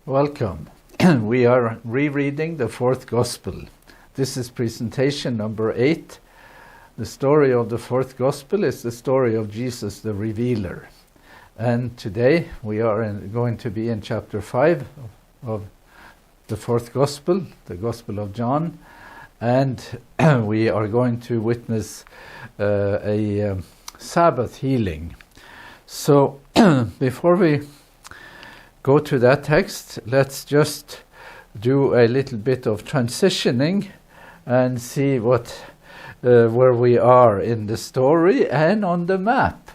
Welcome. We are rereading the fourth Gospel. This is presentation number 8. The story of the fourth Gospel is the story of Jesus the Revealer. And today we are going to be in chapter 5 of the fourth Gospel, the Gospel of John. And we are going to witness a Sabbath healing. So before we go to that text, let's just do a little bit of transitioning and see where we are in the story and on the map,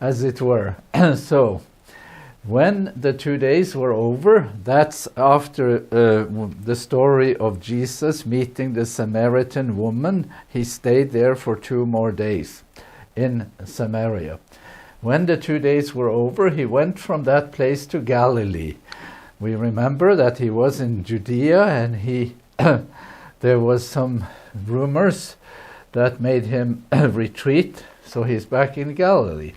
as it were. So, when the 2 days were over, that's after the story of Jesus meeting the Samaritan woman. He stayed there for 2 more days in Samaria. When the 2 days were over, he went from that place to Galilee. We remember that he was in Judea, and there was some rumors that made him retreat, so he's back in Galilee.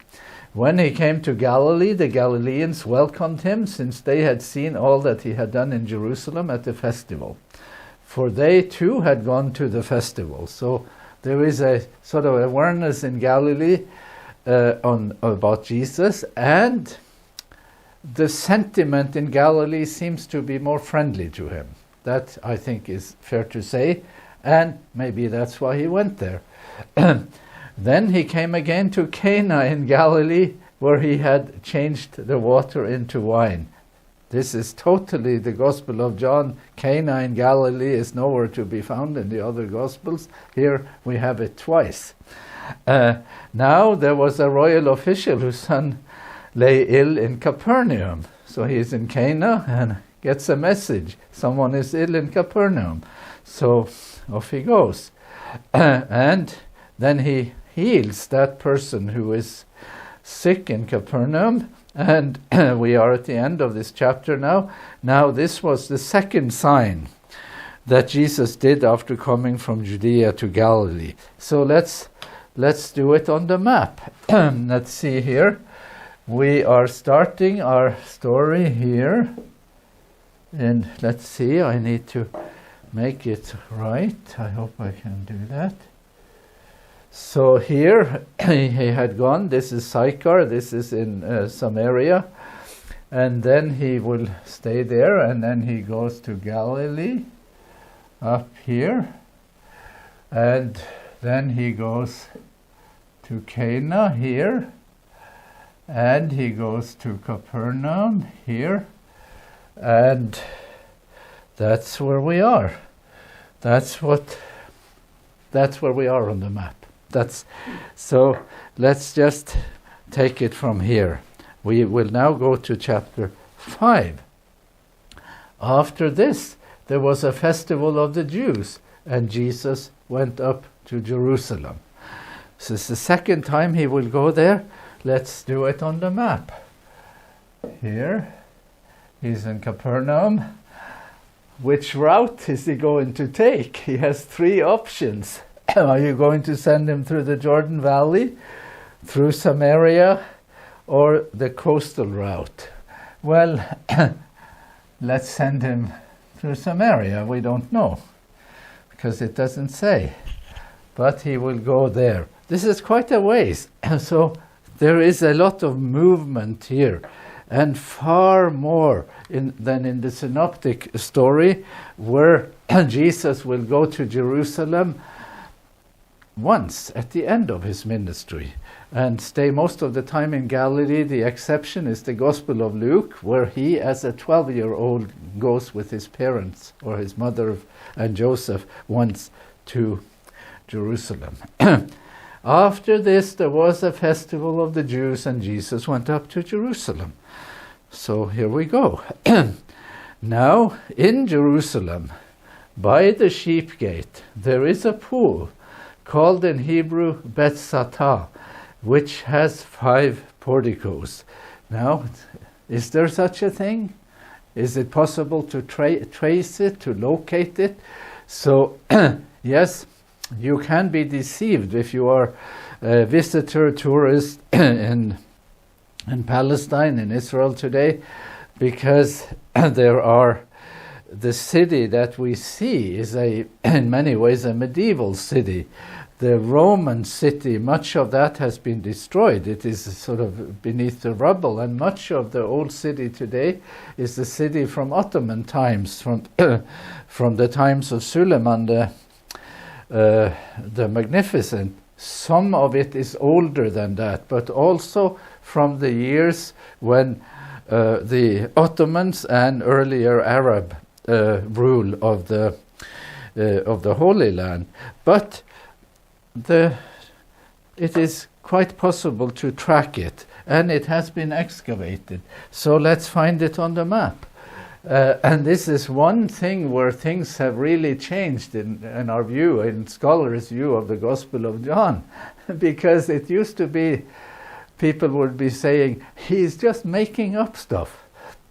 When he came to Galilee, the Galileans welcomed him, since they had seen all that he had done in Jerusalem at the festival. For they too had gone to the festival. So there is a sort of awareness in Galilee about Jesus, and the sentiment in Galilee seems to be more friendly to him. That, I think, is fair to say, and maybe that's why he went there. Then he came again to Cana in Galilee, where he had changed the water into wine. This is totally the Gospel of John. Cana in Galilee is nowhere to be found in the other Gospels. Here we have it twice. Now there was a royal official whose son lay ill in Capernaum. So he's in Cana and gets a message. Someone is ill in Capernaum. So off he goes. And then he heals that person who is sick in Capernaum. And we are at the end of this chapter now. Now this was the second sign that Jesus did after coming from Judea to Galilee. So let's do it on the map. Let's see here. We are starting our story here. And let's see, I need to make it right. I hope I can do that. So here he had gone. This is Sychar. This is in Samaria. And then he will stay there. And then he goes to Galilee up here. And then he goes to Cana here, and he goes to Capernaum here, and that's where we are. That's where we are on the map. So let's just take it from here. We will now go to chapter 5. After this, there was a festival of the Jews, and Jesus went up to Jerusalem. So it's the second time he will go there. Let's do it on the map. Here, he's in Capernaum. Which route is he going to take? He has 3 options. Are you going to send him through the Jordan Valley, through Samaria, or the coastal route? Well, let's send him through Samaria. We don't know, because it doesn't say. But he will go there. This is quite a ways, so there is a lot of movement here, and far more than in the synoptic story, where Jesus will go to Jerusalem once at the end of his ministry and stay most of the time in Galilee. The exception is the Gospel of Luke, where he, as a 12-year-old, goes with his parents or his mother and Joseph once to Jerusalem. After this, there was a festival of the Jews, and Jesus went up to Jerusalem. So here we go. Now, in Jerusalem, by the sheep gate, there is a pool called in Hebrew Bethsatah, which has 5 porticos. Now, is there such a thing? Is it possible to trace it, to locate it? So, yes, you can be deceived if you are a visitor, tourist in Palestine, in Israel today, because the city that we see is in many ways a medieval city. The Roman city, much of that has been destroyed. It is sort of beneath the rubble, and much of the old city today is the city from Ottoman times, from the times of Suleiman the Magnificent. Some of it is older than that, but also from the years when the Ottomans and earlier Arab rule of the Holy Land. But it is quite possible to track it, and it has been excavated. So let's find it on the map. And this is one thing where things have really changed in our view, in scholars' view of the Gospel of John, because it used to be, people would be saying, he's just making up stuff.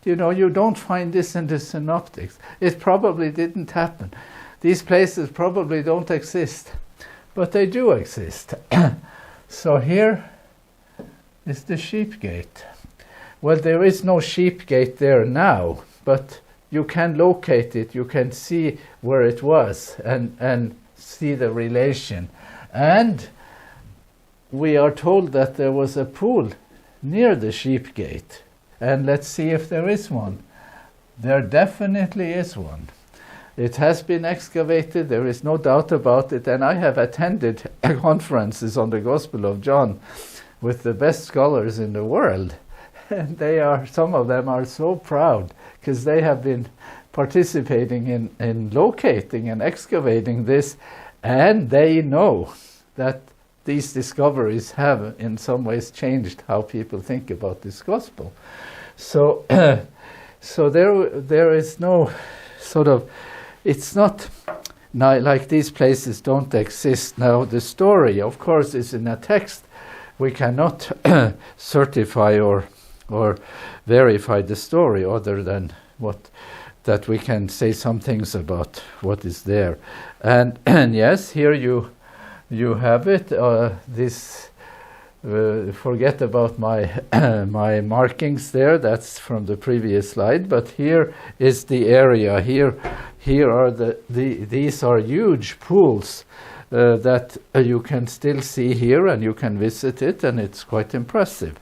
You know, you don't find this in the synoptics. It probably didn't happen. These places probably don't exist. But they do exist. So here is the sheep gate. Well, there is no sheep gate there now, but you can locate it. You can see where it was and see the relation. And we are told that there was a pool near the sheep gate. And let's see if there is one. There definitely is one. It has been excavated, there is no doubt about it, and I have attended conferences on the Gospel of John with the best scholars in the world. And some of them are so proud because they have been participating in locating and excavating this, and they know that these discoveries have in some ways changed how people think about this Gospel. So, so there is no sort of, it's not like these places don't exist. Now, the story, of course, is in a text. We cannot certify or verify the story other than that we can say some things about what is there. And yes, here you have it. Forget about my my markings there. That's from the previous slide. But here is the area. Here are these are huge pools that you can still see here, and you can visit it, and it's quite impressive.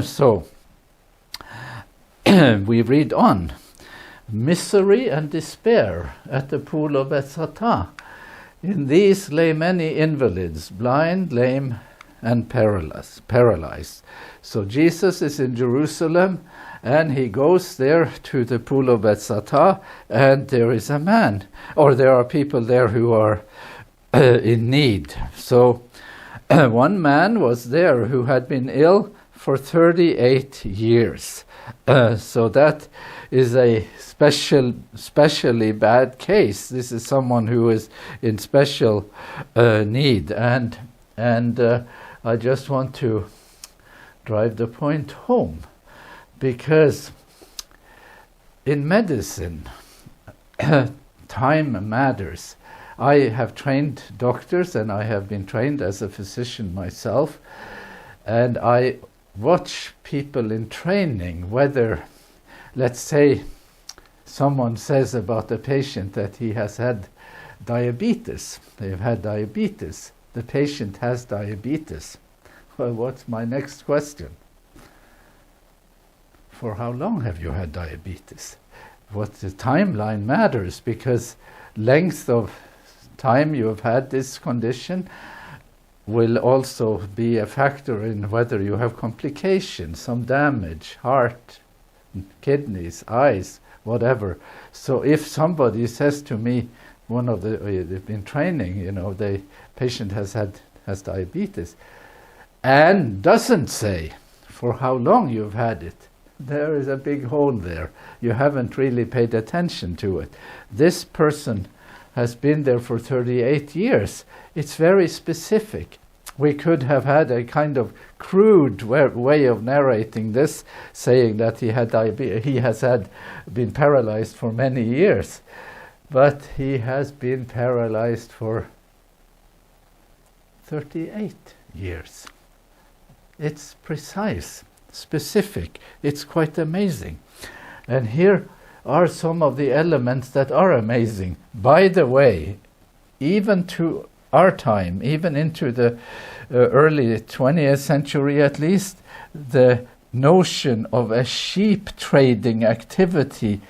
So we read on. Misery and despair at the pool of Bethsaida. In these lay many invalids, blind, lame, and paralyzed. So Jesus is in Jerusalem, and he goes there to the pool of Bethsaida, and there is a man, or there are people there who are in need. So one man was there who had been ill for 38 years. So that is a especially bad case. This is someone who is in special need, and I just want to drive the point home, because in medicine, time matters. I have trained doctors, and I have been trained as a physician myself, and I watch people in training, whether, let's say, someone says about a patient that he has had diabetes. They've had diabetes. The patient has diabetes. Well, what's my next question? For how long have you had diabetes? What the timeline matters, because length of time you have had this condition will also be a factor in whether you have complications, some damage, heart, kidneys, eyes, whatever. So if somebody says to me, one of they've been training, the patient has diabetes, and doesn't say for how long you've had it, there is a big hole there. You haven't really paid attention to it. This person has been there for 38 years. It's very specific. We could have had a kind of crude way of narrating this, saying that he has been paralyzed for many years, but he has been paralyzed for 38 years. It's precise, specific. It's quite amazing. And here are some of the elements that are amazing. By the way, even to our time, even into the early 20th century at least, the notion of a sheep trading activity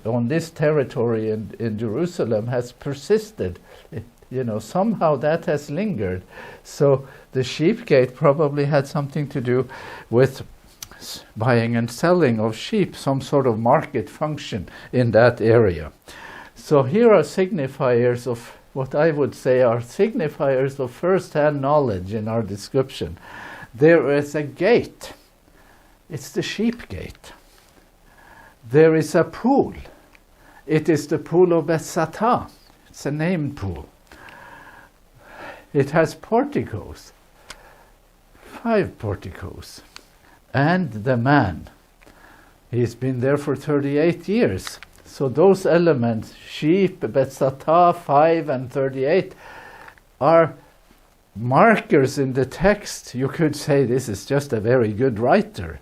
on this territory in Jerusalem has persisted. Somehow that has lingered. So the sheep gate probably had something to do with buying and selling of sheep, some sort of market function in that area. So here are signifiers of what I would say are signifiers of first-hand knowledge in our description. There is a gate. It's the sheep gate. There is a pool. It is the pool of Bethsatha. It's a named pool. It has porticos, 5 porticos. And the man, he's been there for 38 years. So those elements, sheep, Bethsatha, 5 and 38, are markers in the text. You could say this is just a very good writer.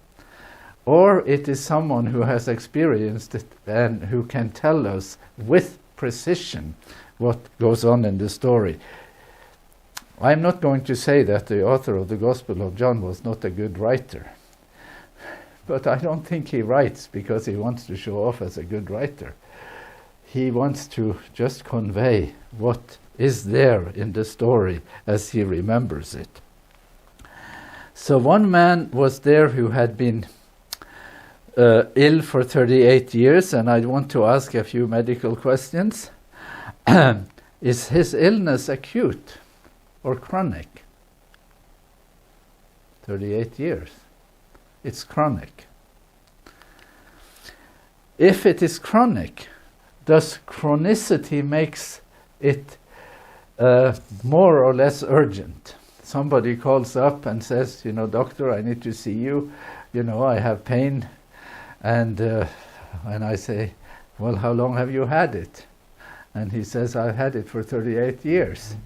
Or it is someone who has experienced it and who can tell us with precision what goes on in the story. I'm not going to say that the author of the Gospel of John was not a good writer. But I don't think he writes because he wants to show off as a good writer. He wants to just convey what is there in the story as he remembers it. So one man was there who had been ill for 38 years, and I want to ask a few medical questions. Is his illness acute or chronic? 38 years. It's chronic. If it is chronic, does chronicity makes it more or less urgent? Somebody calls up and says, doctor, I need to see you. I have pain. And I say, well, how long have you had it? And he says, I've had it for 38 years.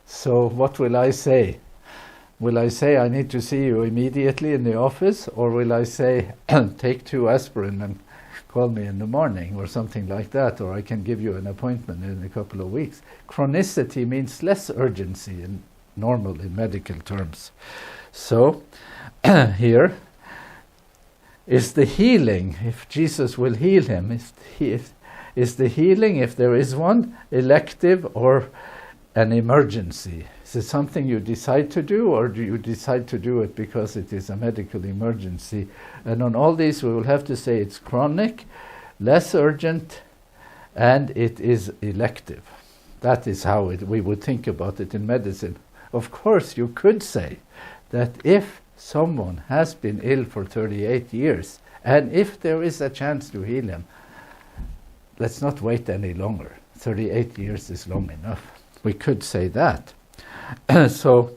So what will I say? Will I say I need to see you immediately in the office? Or will I say, take 2 aspirin and call me in the morning or something like that? Or I can give you an appointment in a couple of weeks. Chronicity means less urgency in medical terms. So here is the healing, if Jesus will heal him, is the healing, if there is one, elective or an emergency? Is it something you decide to do, or do you decide to do it because it is a medical emergency? And on all these we will have to say it's chronic, less urgent, and it is elective. That is how we would think about it in medicine. Of course, you could say that if someone has been ill for 38 years, and if there is a chance to heal him, let's not wait any longer. 38 years is long enough. We could say that. So,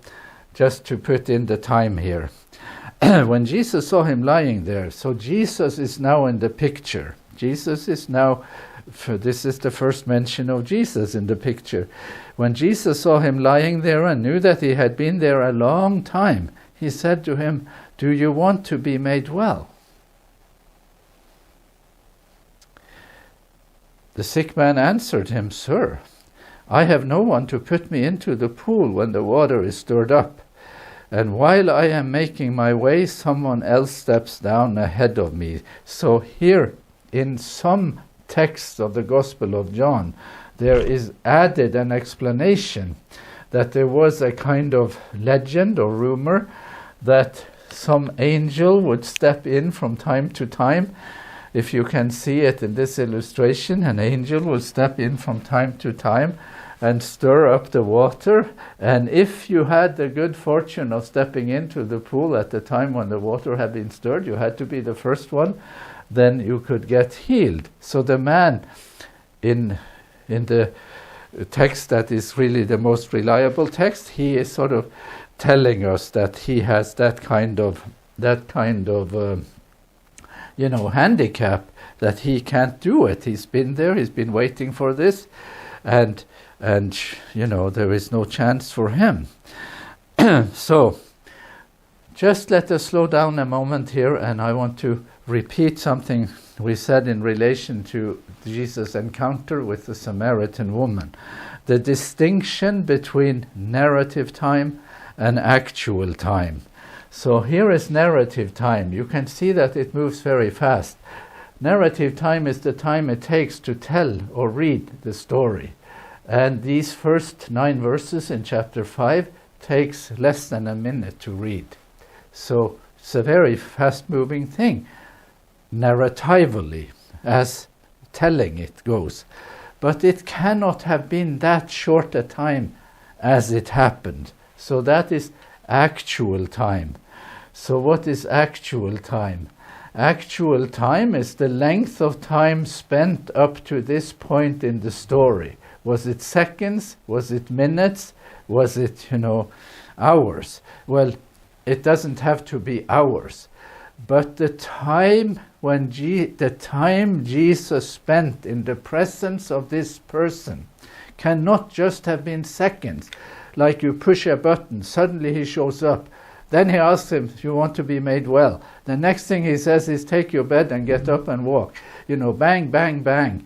just to put in the time here. When Jesus saw him lying there, so Jesus is now in the picture. Jesus is now, this is the first mention of Jesus in the picture. When Jesus saw him lying there and knew that he had been there a long time, he said to him, do you want to be made well? The sick man answered him, Sir, I have no one to put me into the pool when the water is stirred up. And while I am making my way, someone else steps down ahead of me. So here, in some texts of the Gospel of John, there is added an explanation that there was a kind of legend or rumor that some angel would step in from time to time. If you can see it in this illustration, an angel will step in from time to time and stir up the water. And if you had the good fortune of stepping into the pool at the time when the water had been stirred, you had to be the first one, then you could get healed. So the man in the text that is really the most reliable text, he is sort of telling us that he has that kind of handicap, that he can't do it. He's been there, he's been waiting for this, and there is no chance for him. So just let us slow down a moment here, and I want to repeat something we said in relation to Jesus' encounter with the Samaritan woman, the distinction between narrative time and actual time. So here is narrative time. You can see that it moves very fast. Narrative time is the time it takes to tell or read the story. And these first 9 verses in chapter 5 takes less than a minute to read. So it's a very fast-moving thing, narratively, as telling it goes. But it cannot have been that short a time as it happened. So that is actual time. So what is actual time? Actual time is the length of time spent up to this point in the story. Was it seconds? Was it minutes? Was it, hours? Well, it doesn't have to be hours. But the time Jesus spent in the presence of this person cannot just have been seconds. Like you push a button, suddenly he shows up. Then he asks him, "Do you want to be made well?" The next thing he says is, "Take your bed and get up and walk." Bang, bang, bang.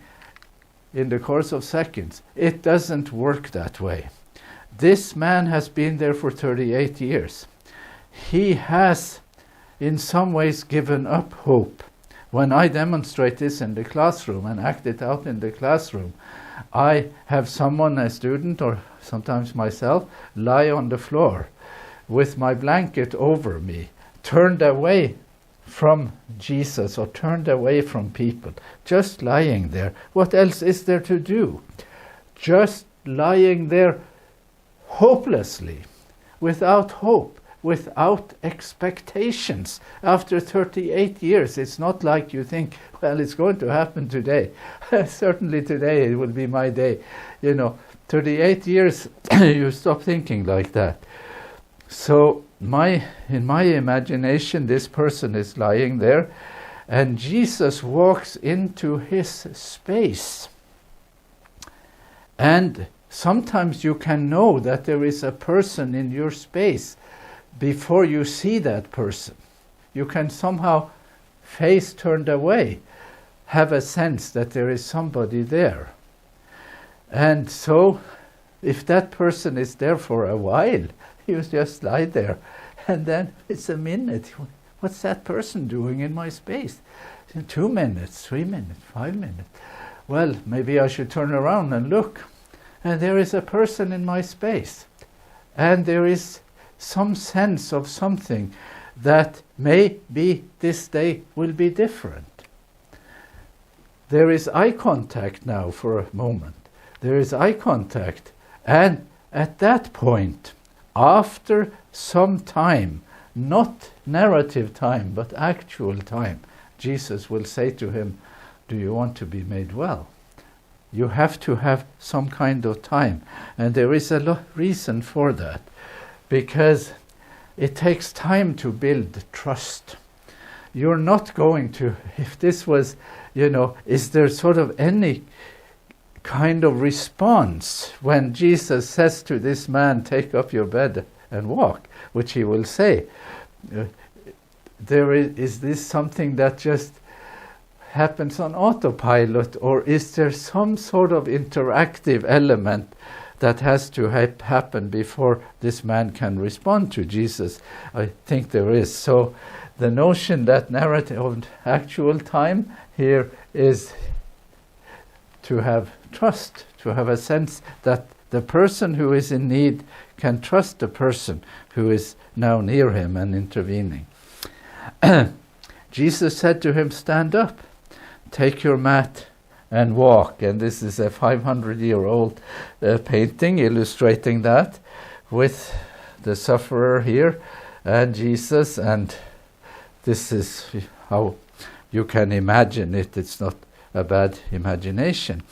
In the course of seconds. It doesn't work that way. This man has been there for 38 years. He has, in some ways, given up hope. When I demonstrate this in the classroom and act it out in the classroom, I have someone, a student, or sometimes myself, lie on the floor with my blanket over me, turned away from Jesus or turned away from people, just lying there. What else is there to do? Just lying there hopelessly, without hope, without expectations. After 38 years, it's not like you think, well, it's going to happen today. Certainly today it will be my day. 38 years, you stop thinking like that. So in my imagination, this person is lying there, and Jesus walks into his space. And sometimes you can know that there is a person in your space before you see that person. You can somehow, face turned away, have a sense that there is somebody there. And so, if that person is there for a while, you just lie there, and then it's a minute. What's that person doing in my space? 2 minutes, 3 minutes, 5 minutes. Well, maybe I should turn around and look. And there is a person in my space. And there is some sense of something that maybe this day will be different. There is eye contact now for a moment. There is eye contact. And at that point, after some time, not narrative time, but actual time, Jesus will say to him, "Do you want to be made well?" You have to have some kind of time. And there is a reason for that. Because it takes time to build trust. You're not going to, if this was, is there sort of any kind of response when Jesus says to this man, "Take up your bed and walk," which he will say. Is this something that just happens on autopilot, or is there some sort of interactive element that has to happen before this man can respond to Jesus? I think there is. So the notion that narrative of actual time here is to have trust, to have a sense that the person who is in need can trust the person who is now near him and intervening. Jesus said to him, "Stand up, take your mat and walk." And this is a 500-year-old painting illustrating that, with the sufferer here and Jesus, and this is how you can imagine it. It's not a bad imagination.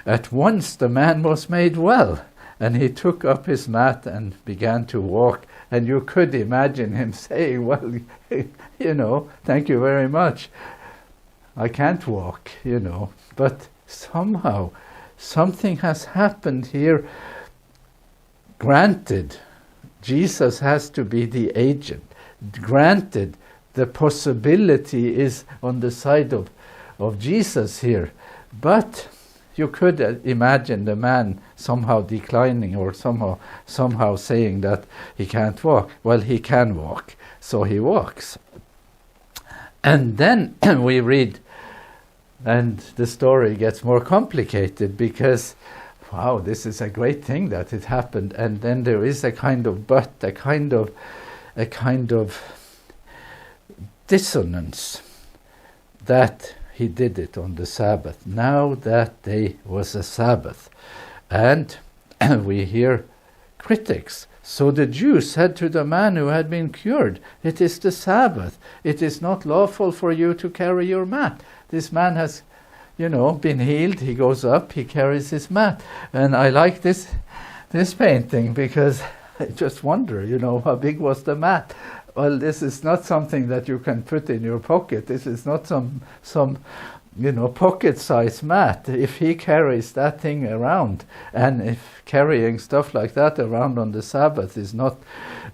At once the man was made well, and he took up his mat and began to walk. And you could imagine him saying, "Well, thank you very much. I can't walk, But somehow, something has happened here. Granted, Jesus has to be the agent. Granted, the possibility is on the side of Jesus here. But you could imagine the man somehow declining or somehow saying that he can't walk. Well, he can walk, so he walks. And then we read, and the story gets more complicated because, wow, this is a great thing that it happened. And then there is a kind of but, a kind of dissonance that he did it on the Sabbath. Now that day was a Sabbath. And we hear critics. So the Jews said to the man who had been cured, "It is the Sabbath. It is not lawful for you to carry your mat." This man has, been healed. He goes up, he carries his mat. And I like this painting because I just wonder, how big was the mat? Well, this is not something that you can put in your pocket. This is not some pocket-sized mat. If he carries that thing around, and if carrying stuff like that around on the Sabbath is not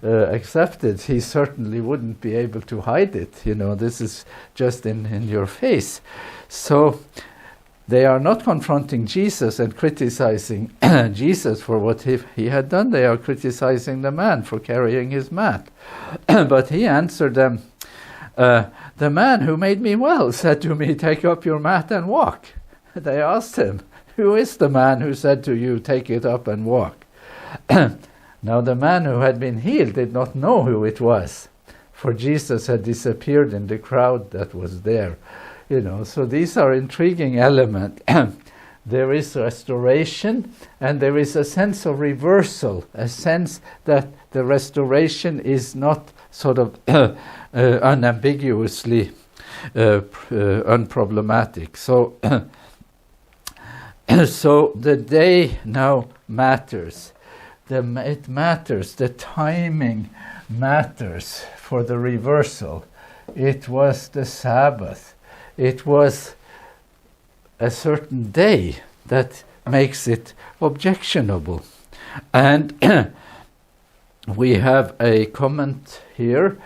accepted, he certainly wouldn't be able to hide it. This is just in your face. So they are not confronting Jesus and criticizing Jesus for what he had done. They are criticizing the man for carrying his mat. But he answered them, "The man who made me well said to me, 'Take up your mat and walk.'" They asked him, "Who is the man who said to you, 'Take it up and walk'?" Now the man who had been healed did not know who it was, for Jesus had disappeared in the crowd that was there. So these are intriguing elements. There is restoration, and there is a sense of reversal, a sense that the restoration is not sort of unambiguously unproblematic. So, so the day now matters. It matters. The timing matters for the reversal. It was the Sabbath. It was a certain day that makes it objectionable. And we have a comment here.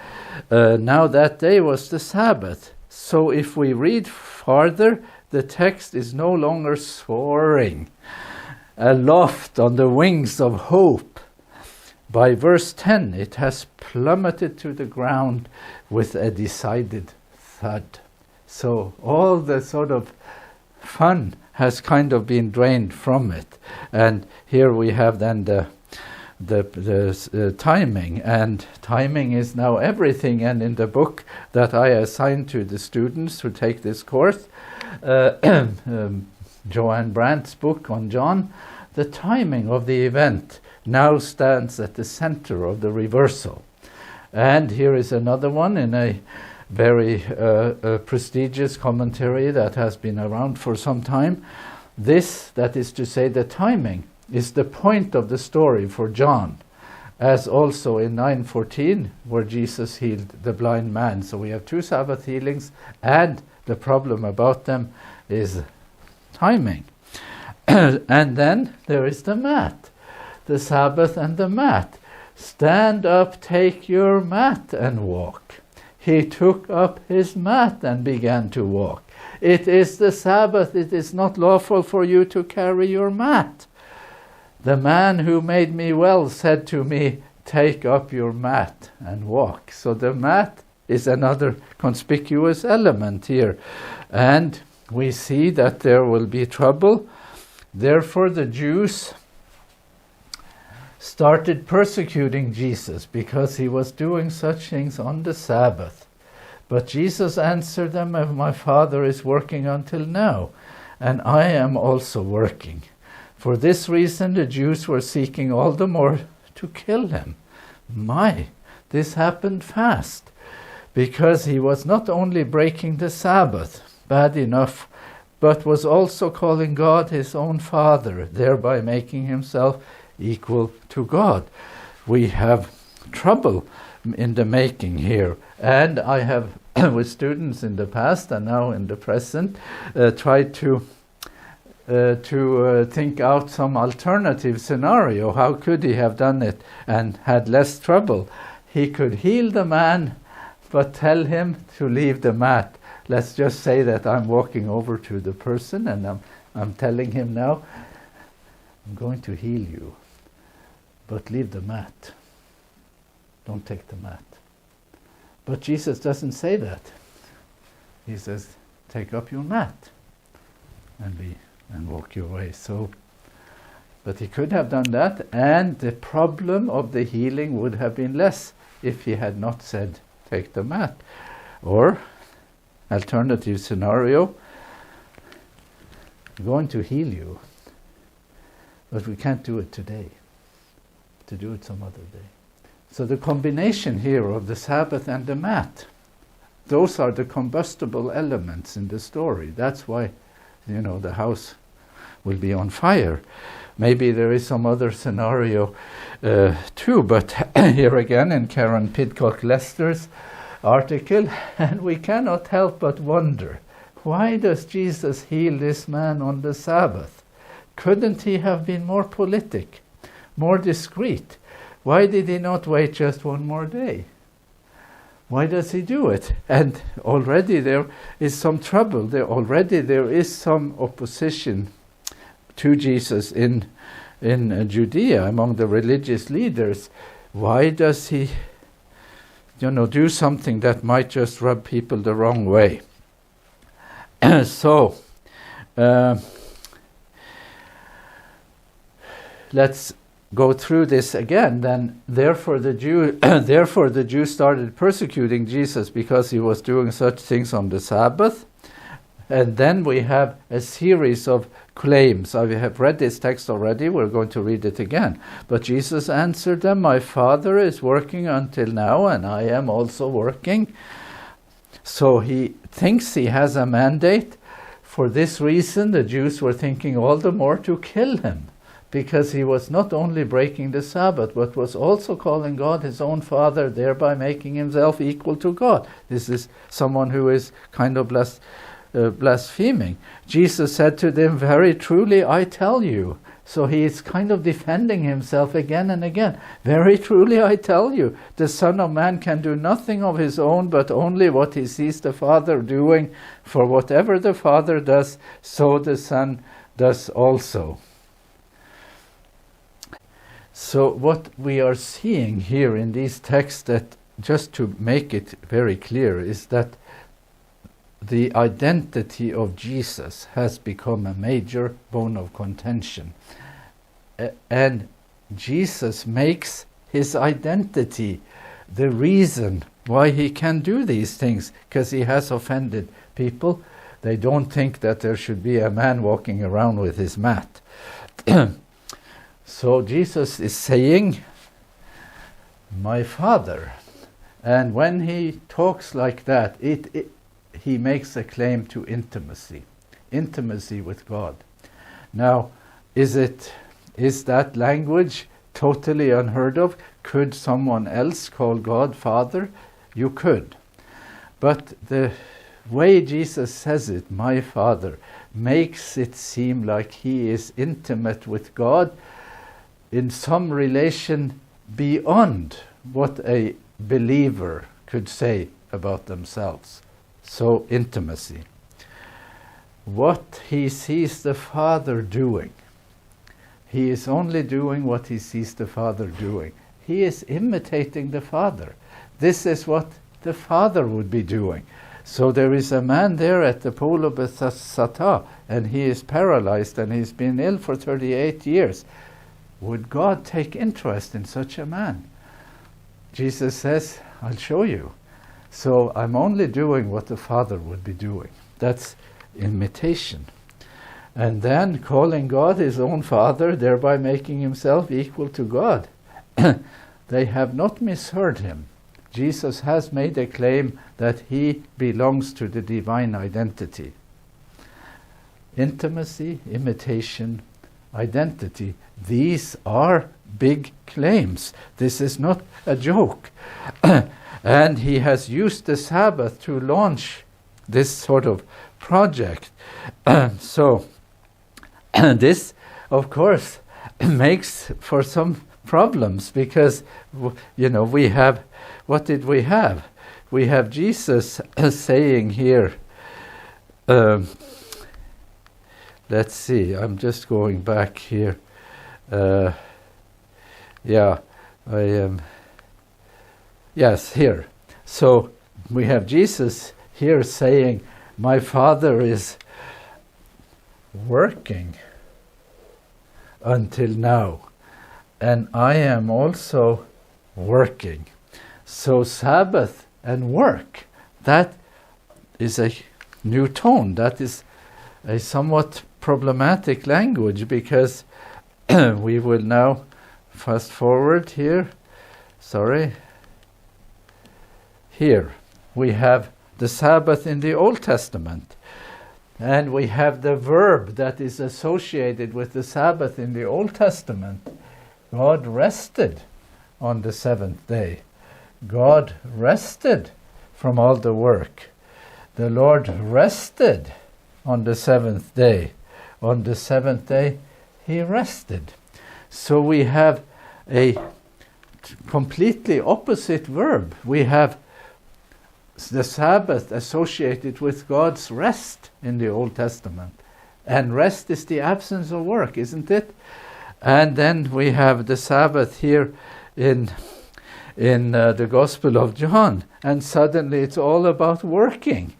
Now that day was the Sabbath. So if we read farther, the text is no longer soaring aloft on the wings of hope. By verse 10, it has plummeted to the ground with a decided thud. So all the sort of fun has kind of been drained from it. And here we have then the timing, and timing is now everything. And in the book that I assigned to the students who take this course, Joanne Brandt's book on John, the timing of the event now stands at the center of the reversal. And here is another one in a very prestigious commentary that has been around for some time. This, that is to say, the timing, is the point of the story for John, as also in 9:14, where Jesus healed the blind man. So we have two Sabbath healings, and the problem about them is timing. And then there is the mat, the Sabbath and the mat. Stand up, take your mat and walk. He took up his mat and began to walk. It is the Sabbath. It is not lawful for you to carry your mat. The man who made me well said to me, "Take up your mat and walk." So the mat is another conspicuous element here. And we see that there will be trouble. Therefore the Jews started persecuting Jesus because he was doing such things on the Sabbath. But Jesus answered them, "My Father is working until now, and I am also working." For this reason the Jews were seeking all the more to kill him. This happened fast, because he was not only breaking the Sabbath, bad enough, but was also calling God his own Father, thereby making himself equal to God. We have trouble in the making here, and I have with students in the past and now in the present tried to think out some alternative scenario. How could he have done it and had less trouble? He could heal the man, but tell him to leave the mat. let's just say that I'm walking over to the person and I'm telling him now, I'm going to heal you, but leave the mat. Don't take the mat. But Jesus doesn't say that. He says, take up your mat and walk your way. So, but he could have done that, and the problem of the healing would have been less if he had not said, take the mat. Or, alternative scenario, I'm going to heal you, but we can't do it today. To do it some other day. So the combination here of the Sabbath and the mat, those are the combustible elements in the story. That's why, the house will be on fire. Maybe there is some other scenario too, but here again in Karen Pidcock-Lester's article, and we cannot help but wonder, why does Jesus heal this man on the Sabbath? Couldn't he have been more politic, more discreet? Why did he not wait just one more day? Why does he do it? And already there is some trouble. There is some opposition to Jesus in Judea among the religious leaders. Why does he, do something that might just rub people the wrong way? So, let's go through this again. Then, therefore the Jews started persecuting Jesus because he was doing such things on the Sabbath. And then we have a series of claims. I have read this text already. We're going to read it again. But Jesus answered them, "My Father is working until now, and I am also working." So he thinks he has a mandate. For this reason, the Jews were thinking all the more to kill him, because he was not only breaking the Sabbath, but was also calling God his own Father, thereby making himself equal to God. This is someone who is kind of blaspheming. Jesus said to them, "Very truly I tell you." So he is kind of defending himself again and again. "Very truly I tell you, the Son of Man can do nothing of his own, but only what he sees the Father doing. For whatever the Father does, so the Son does also." So what we are seeing here in these texts, that just to make it very clear, is that the identity of Jesus has become a major bone of contention. And Jesus makes his identity the reason why he can do these things, because he has offended people. They don't think that there should be a man walking around with his mat. So Jesus is saying, "My Father." And when he talks like that, he makes a claim to intimacy with God. Now, is that language totally unheard of? Could someone else call God Father? You could. But the way Jesus says it, "My Father," makes it seem like he is intimate with God in some relation beyond what a believer could say about themselves. So, intimacy. What he sees the Father doing, he is only doing what he sees the Father doing. He is imitating the Father. This is what the Father would be doing. So there is a man there at the pool of Bethesda, and he is paralyzed, and he's been ill for 38 years. Would God take interest in such a man? Jesus says, "I'll show you." So I'm only doing what the Father would be doing. That's imitation. And then calling God his own Father, thereby making himself equal to God. They have not misheard him. Jesus has made a claim that he belongs to the divine identity. Intimacy, imitation, identity. These are big claims. This is not a joke. And he has used the Sabbath to launch this sort of project. So this, of course, makes for some problems, because, we have, what did we have? We have Jesus saying here, let's see, I'm just going back here. Yes, here. So we have Jesus here saying, my Father is working until now, and I am also working. So Sabbath and work, that is a new tone. That is a somewhat problematic language, because we will now fast forward here. Here we have the Sabbath in the Old Testament, and we have the verb that is associated with the Sabbath in the Old Testament. God rested on the seventh day. God rested from all the work. The Lord rested on the seventh day. On the seventh day, he rested. So we have a completely opposite verb. We have the Sabbath associated with God's rest in the Old Testament. And rest is the absence of work, isn't it? And then we have the Sabbath here in the Gospel of John. And suddenly it's all about working.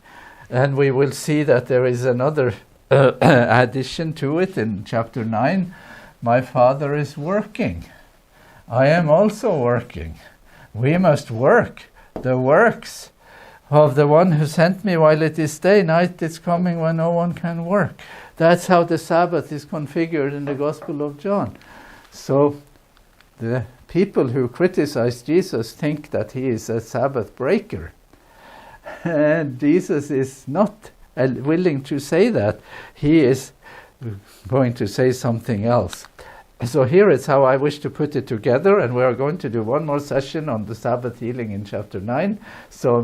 And we will see that there is another addition to it in chapter 9. My Father is working. I am also working. We must work the works of the one who sent me while it is day. Night is coming when no one can work. That's how the Sabbath is configured in the Gospel of John. So the people who criticize Jesus think that he is a Sabbath breaker. And Jesus is not willing to say that. He is going to say something else. So here is how I wish to put it together, and we are going to do one more session on the Sabbath healing in chapter 9. So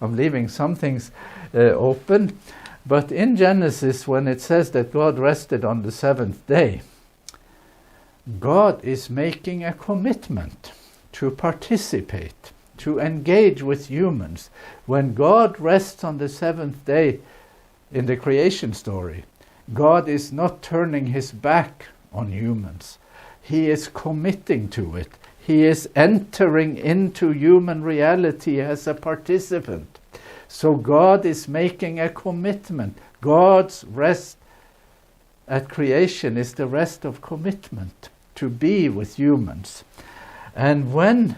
I'm leaving some things open. But in Genesis, when it says that God rested on the seventh day, God is making a commitment to participate, to engage with humans. When God rests on the seventh day in the creation story, God is not turning his back on humans. He is committing to it. He is entering into human reality as a participant. So God is making a commitment. God's rest at creation is the rest of commitment to be with humans. And when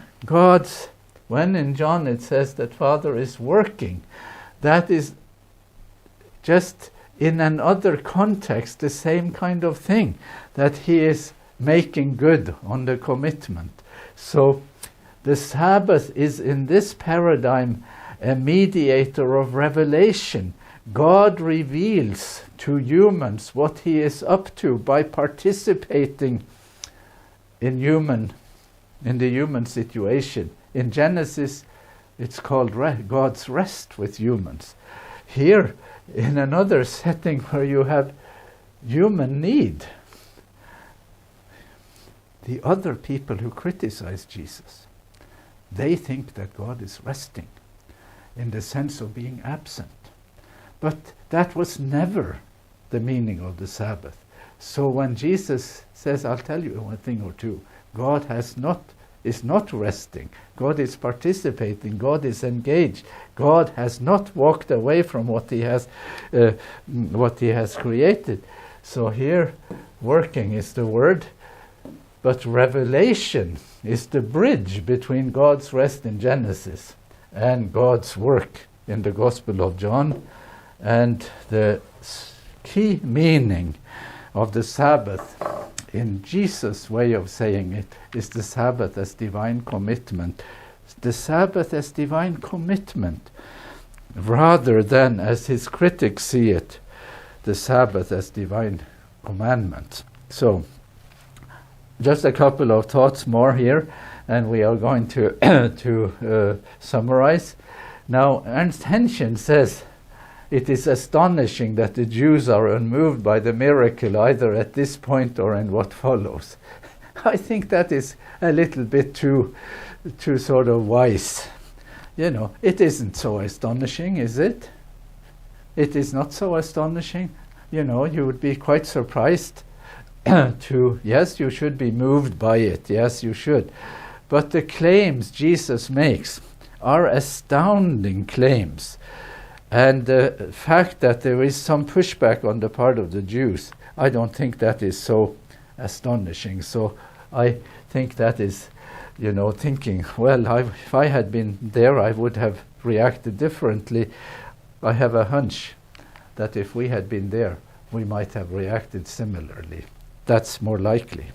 in John it says that Father is working, that is just in another context the same kind of thing, that he is making good on the commitment. So the Sabbath is in this paradigm a mediator of revelation. God reveals to humans what he is up to by participating in the human situation. In Genesis, it's called God's rest with humans. Here, in another setting where you have human need, the other people who criticize Jesus, they think that God is resting in the sense of being absent. But that was never the meaning of the Sabbath. So when Jesus says, I'll tell you one thing or two, God is not resting. God is participating. God is engaged. God has not walked away from what he has created. So here, working is the word, but revelation is the bridge between God's rest in Genesis and God's work in the Gospel of John. And the key meaning of the Sabbath, in Jesus' way of saying it, is the Sabbath as divine commitment. The Sabbath as divine commitment, rather than, as his critics see it, the Sabbath as divine commandment. So, just a couple of thoughts more here, and we are going to summarize. Now, Ernst Henshin says, it is astonishing that the Jews are unmoved by the miracle either at this point or in what follows. I think that is a little bit too sort of wise. You know, it isn't so astonishing, is it? it is not so astonishing. You would be quite surprised yes, you should be moved by it. Yes, you should. But the claims Jesus makes are astounding claims. And the fact that there is some pushback on the part of the Jews, I don't think that is so astonishing. So I think that is, thinking, well, if I had been there, I would have reacted differently. I have a hunch that if we had been there, we might have reacted similarly. That's more likely.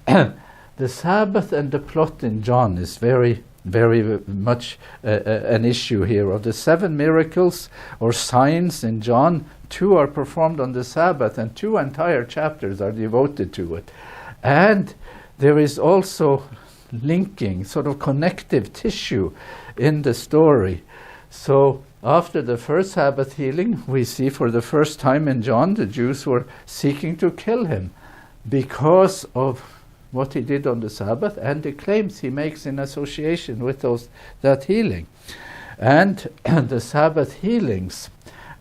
The Sabbath and the plot in John is very, very much an issue here. Of the 7 miracles or signs in John, 2 are performed on the Sabbath, and 2 entire chapters are devoted to it. And there is also linking, sort of connective tissue in the story. So after the first Sabbath healing, we see for the first time in John, the Jews were seeking to kill him because of what he did on the Sabbath and the claims he makes in association with that healing. And the Sabbath healings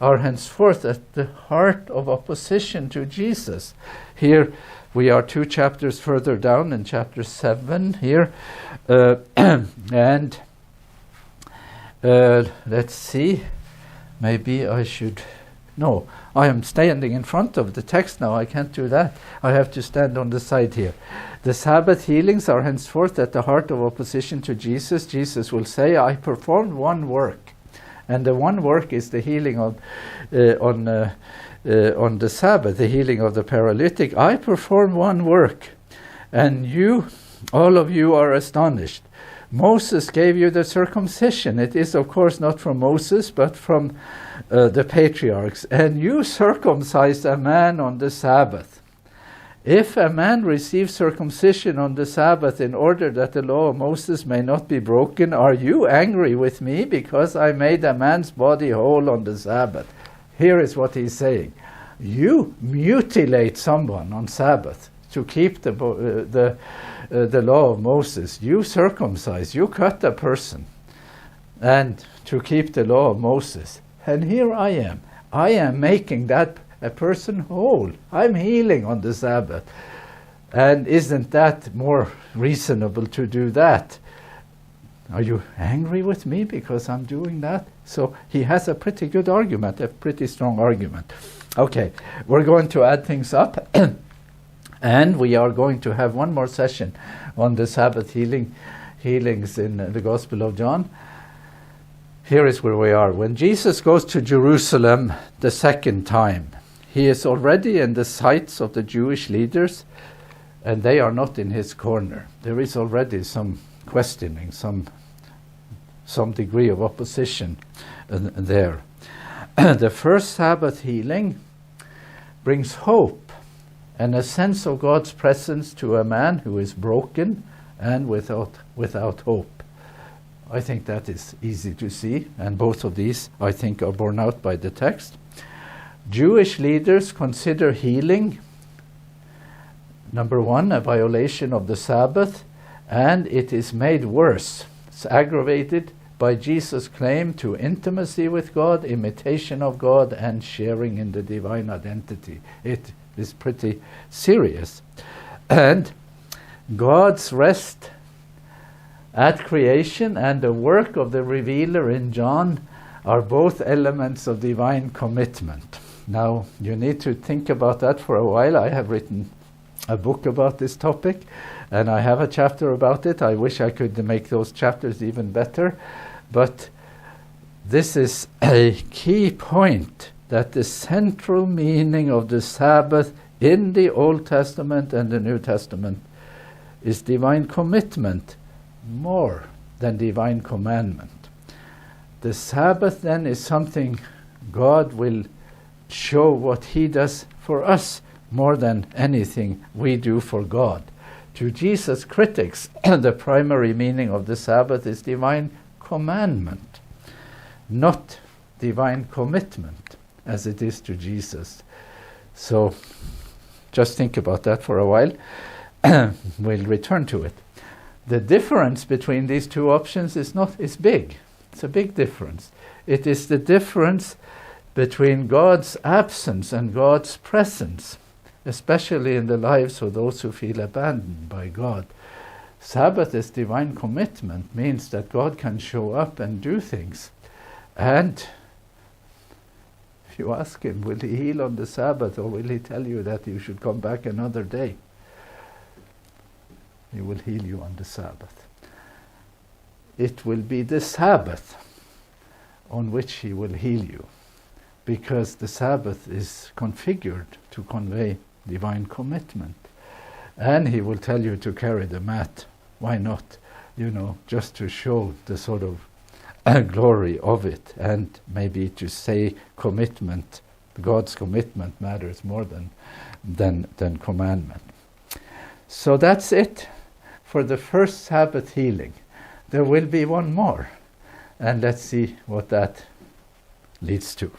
are henceforth at the heart of opposition to Jesus. Here we are 2 chapters further down in chapter 7 here. And let's see, maybe I should... No, I am standing in front of the text now. I can't do that. I have to stand on the side here. The Sabbath healings are henceforth at the heart of opposition to Jesus. Jesus will say, I performed one work. And the one work is the healing on the Sabbath, the healing of the paralytic. I performed one work, and all of you are astonished. Moses gave you the circumcision. It is, of course, not from Moses, but from the patriarchs. And you circumcised a man on the Sabbath. If a man receives circumcision on the Sabbath in order that the law of Moses may not be broken, are you angry with me because I made a man's body whole on the Sabbath? Here is what he's saying. You mutilate someone on Sabbath to keep the law of Moses. You circumcise, you cut a person, and to keep the law of Moses. And here I am making that a person whole. I'm healing on the Sabbath. And isn't that more reasonable to do that? Are you angry with me because I'm doing that? So he has a pretty good argument, a pretty strong argument. Okay, we're going to add things up. And we are going to have one more session on the Sabbath healings in the Gospel of John. Here is where we are. When Jesus goes to Jerusalem the second time, he is already in the sights of the Jewish leaders, and they are not in his corner. There is already some questioning, some degree of opposition there. The first Sabbath healing brings hope and a sense of God's presence to a man who is broken and without hope. I think that is easy to see, and both of these, I think, are borne out by the text. Jewish leaders consider healing, number 1, a violation of the Sabbath, and it is made worse. It's aggravated by Jesus' claim to intimacy with God, imitation of God, and sharing in the divine identity. It is pretty serious. And God's rest at creation and the work of the revealer in John are both elements of divine commitment. Now, you need to think about that for a while. I have written a book about this topic, and I have a chapter about it. I wish I could make those chapters even better. But this is a key point, that the central meaning of the Sabbath in the Old Testament and the New Testament is divine commitment more than divine commandment. The Sabbath then is something God will show what he does for us more than anything we do for God. To Jesus' critics, the primary meaning of the Sabbath is divine commandment, not divine commitment, as it is to Jesus. So just think about that for a while. We'll return to it. The difference between these two options is big. It's a big difference. It is the difference between God's absence and God's presence, especially in the lives of those who feel abandoned by God. Sabbath is divine commitment, means that God can show up and do things. And if you ask him, will he heal on the Sabbath, or will he tell you that you should come back another day? He will heal you on the Sabbath. It will be the Sabbath on which he will heal you, because the Sabbath is configured to convey divine commitment. And he will tell you to carry the mat. Why not? Just to show the sort of glory of it, and maybe to say commitment, God's commitment matters more than commandment. So that's it for the first Sabbath healing. There will be one more, and let's see what that leads to.